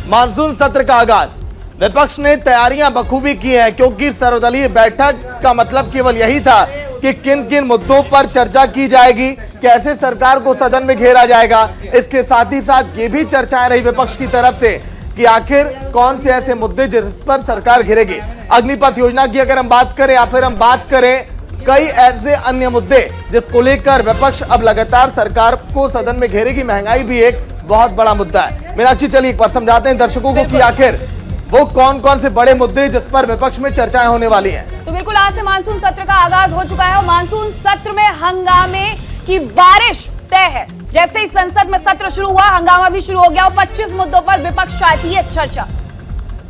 Monsoon सत्र का आगाज। विपक्ष ने तैयारियां बखूबी की हैं, क्योंकि सर्वदलीय बैठक का मतलब केवल यही था कि किन किन मुद्दों पर चर्चा की जाएगी, कैसे सरकार को सदन में घेरा जाएगा। इसके साथ ही साथ ये भी चर्चाएं रही विपक्ष की तरफ से कि आखिर कौन से ऐसे मुद्दे जिस पर सरकार घेरेगी। अग्निपथ योजना की अगर हम बात करें या फिर हम बात करें कई ऐसे अन्य मुद्दे जिसको लेकर विपक्ष अब लगातार सरकार को सदन में घेरेगी। महंगाई भी एक बहुत बड़ा मुद्दा है। मीनाक्षी, चलिए एक बार समझाते हैं दर्शकों को कि आखिर वो कौन कौन से बड़े मुद्दे जिस पर विपक्ष में चर्चाएं होने वाली हैं। तो बिल्कुल आज से मानसून सत्र का आगाज हो चुका है और मानसून सत्र में हंगामे की बारिश तय है। जैसे ही संसद में सत्र शुरू हुआ, हंगामा भी शुरू हो गया और 25 मुद्दों पर विपक्ष चाहती है चर्चा।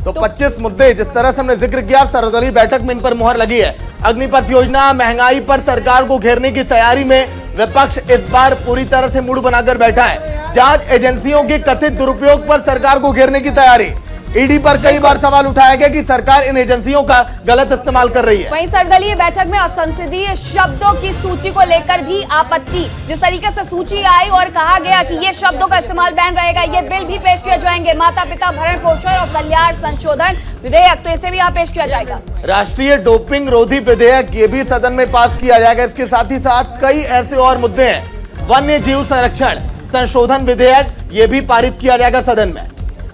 तो 25 मुद्दे जिस तरह से हमने जिक्र किया, सर्वदलीय बैठक में इन पर मुहर लगी है। अग्निपथ योजना, महंगाई पर सरकार को घेरने की तैयारी में विपक्ष इस बार पूरी तरह से मूड बनाकर बैठा है। जांच एजेंसियों के कथित दुरुपयोग पर सरकार को घेरने की तैयारी। ईडी पर कई बार सवाल उठाया गया कि सरकार इन एजेंसियों का गलत इस्तेमाल कर रही है। वहीं सर्वदलीय बैठक में असंसदीय शब्दों की सूची को लेकर भी आपत्ति। जिस तरीके से सूची आई और कहा गया कि ये शब्दों का इस्तेमाल बैन रहेगा, ये बिल भी पेश किए जाएंगे। माता पिता भरण पोषण और कल्याण संशोधन विधेयक, तो इसे भी यहाँ पेश किया जाएगा। राष्ट्रीय डोपिंग रोधी विधेयक, ये भी सदन में पास किया जाएगा। इसके साथ ही साथ कई ऐसे और मुद्दे हैं। वन्य जीव संरक्षण संशोधन विधेयक, ये भी पारित किया जाएगा सदन में।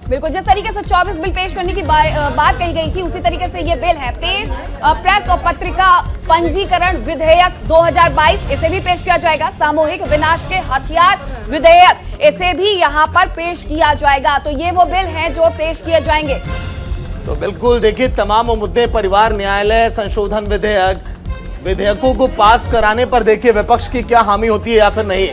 बिल्कुल, जिस तरीके से 24 बिल पेश करने की बात कही गई थी, उसी तरीके से ये बिल है। प्रेस और पत्रिका पंजीकरण विधेयक 2022, इसे भी पेश किया जाएगा। सामूहिक विनाश के हथियार विधेयक, इसे भी यहाँ पर पेश किया जाएगा। तो ये वो बिल हैं जो पेश किए जाएंगे। तो बिल्कुल देखिए, तमाम मुद्दे, परिवार न्यायालय संशोधन विधेयक, विधेयकों को पास कराने पर देखिए विपक्ष की क्या हामी होती है या फिर नहीं।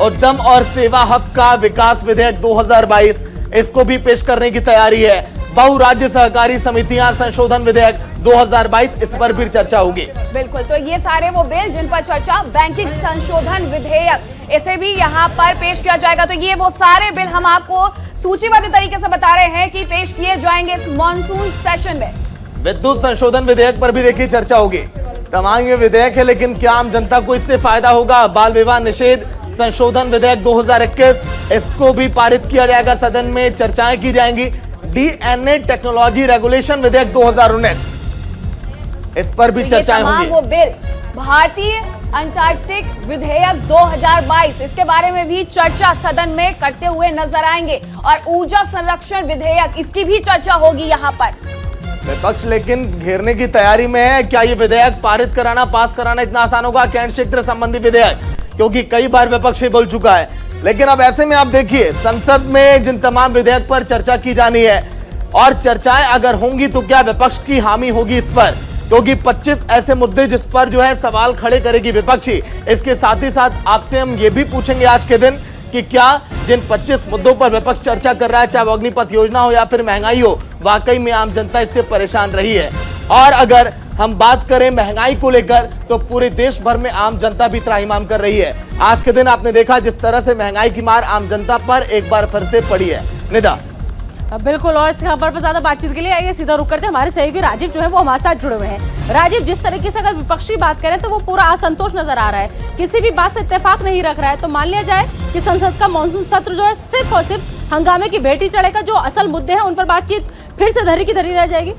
उद्यम और सेवा हक का विकास विधेयक 2022, इसको भी पेश करने की तैयारी है। बहुराज्य सहकारी समितियां संशोधन विधेयक 2022, इस पर भी चर्चा होगी। बिल्कुल, तो ये सारे वो बिल जिन पर चर्चा। बैंकिंग संशोधन विधेयक, इसे भी यहाँ पर पेश किया जाएगा। तो ये वो सारे बिल हम आपको सूचीबद्ध तरीके से बता रहे हैं कि पेश किए जाएंगे इस मॉनसून सेशन में। विद्युत संशोधन विधेयक पर भी देखिए चर्चा होगी। तमाम ये विधेयक है, लेकिन क्या आम जनता को इससे फायदा होगा। बाल विवाह निषेध संशोधन विधेयक 2021, इसको भी पारित किया जाएगा सदन में, चर्चाएं की जाएंगी। डीएनए टेक्नोलॉजी रेगुलेशन विधेयक 2019, इस पर भी चर्चाएं होंगी। वो बिल भारतीय अंटार्कटिक विधेयक 2022, इसके बारे में भी चर्चा सदन में करते हुए नजर आएंगे। और ऊर्जा संरक्षण विधेयक, इसकी भी चर्चा होगी यहाँ पर। विपक्ष लेकिन घेरने की तैयारी में है। क्या ये विधेयक पारित कराना, पास कराना इतना आसान होगा? कैंट क्षेत्र संबंधी विधेयक, क्योंकि कई बार विपक्ष बोल चुका है। लेकिन अब ऐसे में आप देखिए, संसद में जिन तमाम विधेयक पर चर्चा की जानी है और चर्चाएं अगर होंगी तो क्या विपक्ष की हामी होगी इस पर, क्योंकि 25 ऐसे मुद्दे जिस पर जो है सवाल खड़े करेगी विपक्षी। इसके साथ ही साथ आपसे हम ये भी पूछेंगे आज के दिन कि क्या जिन 25 मुद्दों पर विपक्ष चर्चा कर रहा है, चाहे वो अग्निपथ योजना हो या फिर महंगाई हो, वाकई में आम जनता इससे परेशान रही है। और अगर हम बात करें महंगाई को लेकर, तो पूरे देश भर में आम जनता भी त्राहिमाम कर रही है। आज के दिन आपने देखा जिस तरह से महंगाई की मार आम जनता पर एक बार फिर से पड़ी है। निदा, बिल्कुल, और इस खबर पर ज्यादा बातचीत के लिए आइए सीधा रुक करते हैं। हमारे सहयोगी राजीव जो है वो हमारे साथ जुड़े हुए हैं। राजीव, जिस तरीके से अगर विपक्षी बात करें तो वो पूरा असंतोष नजर आ रहा है, किसी भी बात से इत्तेफाक नहीं रख रहा है। तो मान लिया जाए कि संसद का मानसून सत्र जो है सिर्फ और सिर्फ हंगामे की भेंट ही चढ़ेगा, जो असल मुद्दे हैं उन पर बातचीत फिर से धरी की धरी रह जाएगी।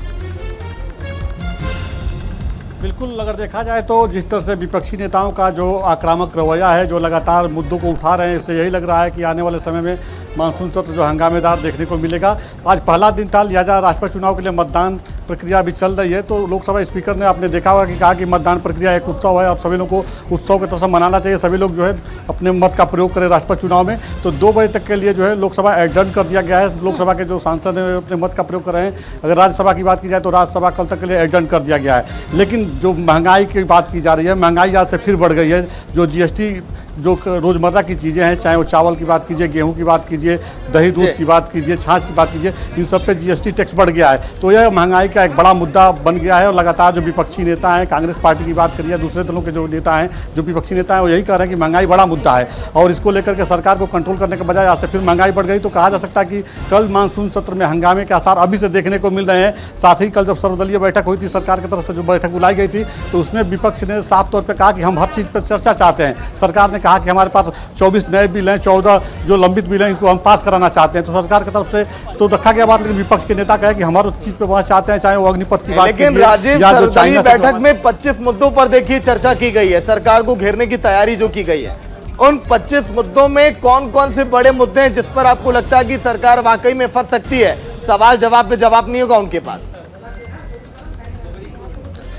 बिल्कुल, अगर देखा जाए तो जिस तरह से विपक्षी नेताओं का जो आक्रामक रवैया है, जो लगातार मुद्दों को उठा रहे हैं, इससे यही लग रहा है कि आने वाले समय में मानसून सत्र जो हंगामेदार देखने को मिलेगा। आज पहला दिन था, लिहाजा राष्ट्रपति चुनाव के लिए मतदान प्रक्रिया भी चल रही है। तो लोकसभा स्पीकर ने आपने देखा होगा कि कहा कि मतदान प्रक्रिया एक उत्सव है और सभी लोगों को उत्सव की तरह से मनाना चाहिए। सभी लोग जो है अपने मत का प्रयोग करें राष्ट्रपति चुनाव में। तो 2 बजे तक के लिए जो है लोकसभा एडजर्न कर दिया गया है। लोकसभा के जो सांसद हैं अपने मत का प्रयोग कर रहे हैं। अगर राज्यसभा की बात की जाए तो राज्यसभा कल तक के लिए एडजर्न कर दिया गया है। लेकिन जो महंगाई की बात की जा रही है, महंगाई आज से फिर बढ़ गई है। जो जीएसटी, जो रोज़मर्रा की चीज़ें हैं, चाहे वो चावल की बात कीजिए, गेहूं की बात कीजिए, दही दूध की बात कीजिए, छाछ की बात कीजिए, इन सब पे जीएसटी टैक्स बढ़ गया है। तो यह महंगाई का एक बड़ा मुद्दा बन गया है। और लगातार जो विपक्षी नेता हैं, कांग्रेस पार्टी की बात करिए, दूसरे दलों के जो नेता हैं, जो विपक्षी नेता हैं, वो यही कह रहे हैं कि महंगाई बड़ा मुद्दा है और इसको लेकर के सरकार को कंट्रोल करने के बजाय आज से फिर महंगाई बढ़ गई। तो कहा जा सकता है कि कल मानसून सत्र में हंगामे के आसार अभी से देखने को मिल रहे हैं। साथ ही कल जब सर्वदलीय बैठक हुई थी, सरकार की तरफ से जो बैठक बुलाई गई थी, तो उसमें विपक्ष ने साफ तौर पर कहा कि हम हर चीज़ पर चर्चा चाहते हैं। सरकार ने कहा कि हमारे पास 24 नए बिल हैं, 14 जो लंबित बिल हैं इनको हम पास कराना चाहते हैं। तो सरकार की तरफ से तो रखा गया बात, लेकिन विपक्ष के नेता कहे कि हमारे चीज पे बहस चाहते हैं, चाहे वो अग्निपथ की बात लेकिन कीजिए राजीव या जो सर्वदलीय चाइना से बैठक में 25 मुद्दों पर देखिए चर्चा की गई है, सरकार को घेरने की तैयारी जो की गई है, उन 25 मुद्दों में कौन कौन से बड़े मुद्दे हैं जिस पर आपको लगता है कि सरकार वाकई में फंस सकती है? सवाल जवाब पे जवाब नहीं होगा उनके पास।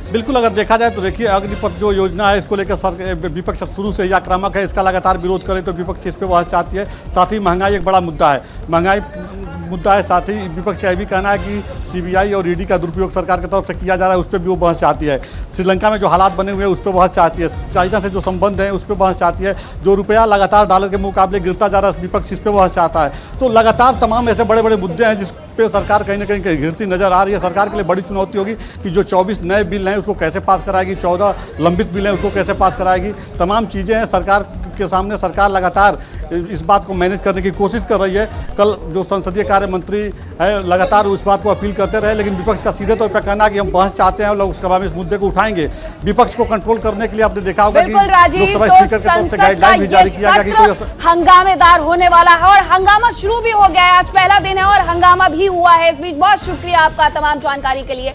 बिल्कुल, अगर देखा जाए तो देखिए अग्निपथ जो योजना है इसको लेकर विपक्ष शुरू से ही आक्रामक है, इसका लगातार विरोध करे तो विपक्ष इस पर बहस चाहती है। साथ ही महंगाई एक बड़ा मुद्दा है, महंगाई मुद्दा है। साथ ही विपक्ष का यह भी कहना है कि सीबीआई और ईडी का दुरुपयोग सरकार की तरफ से किया जा रहा है, उस पर भी वो बहस चाहती है। श्रीलंका में जो हालात बने हुए हैं उस पर बहस चाहती है, चाइना से जो संबंध है उस पर बहस चाहती है, जो रुपया लगातार डॉलर के मुकाबले गिरता जा रहा है विपक्ष इस पर बहस चाहता है। तो लगातार तमाम ऐसे बड़े बड़े मुद्दे हैं जिस पे सरकार कहीं ना कहीं घिरती नजर आ रही है। सरकार के लिए बड़ी चुनौती होगी कि जो 24 नए बिल हैं उसको कैसे पास कराएगी, 14 लंबित बिल हैं उसको कैसे पास कराएगी। तमाम चीज़ें हैं सरकार के सामने, सरकार लगातार इस बात को मैनेज करने की कोशिश कर रही है। कल जो संसदीय कार्य मंत्री है लगातार उस बात को अपील करते रहे, लेकिन विपक्ष का सीधे तौर पर कहना है कि हम बहस चाहते हैं और लोकसभा में इस मुद्दे को उठाएंगे। विपक्ष को कंट्रोल करने के लिए आपने देखा होगा कि बिल्कुल राजीव, लोकसभा तो स्पीकर की तरफ से गाइडलाइन भी जारी किया गया कि कोई हंगामेदार होने वाला है और हंगामा शुरू भी हो गया है। आज पहला दिन है और हंगामा भी हुआ है। इस बीच बहुत शुक्रिया आपका तमाम जानकारी के लिए।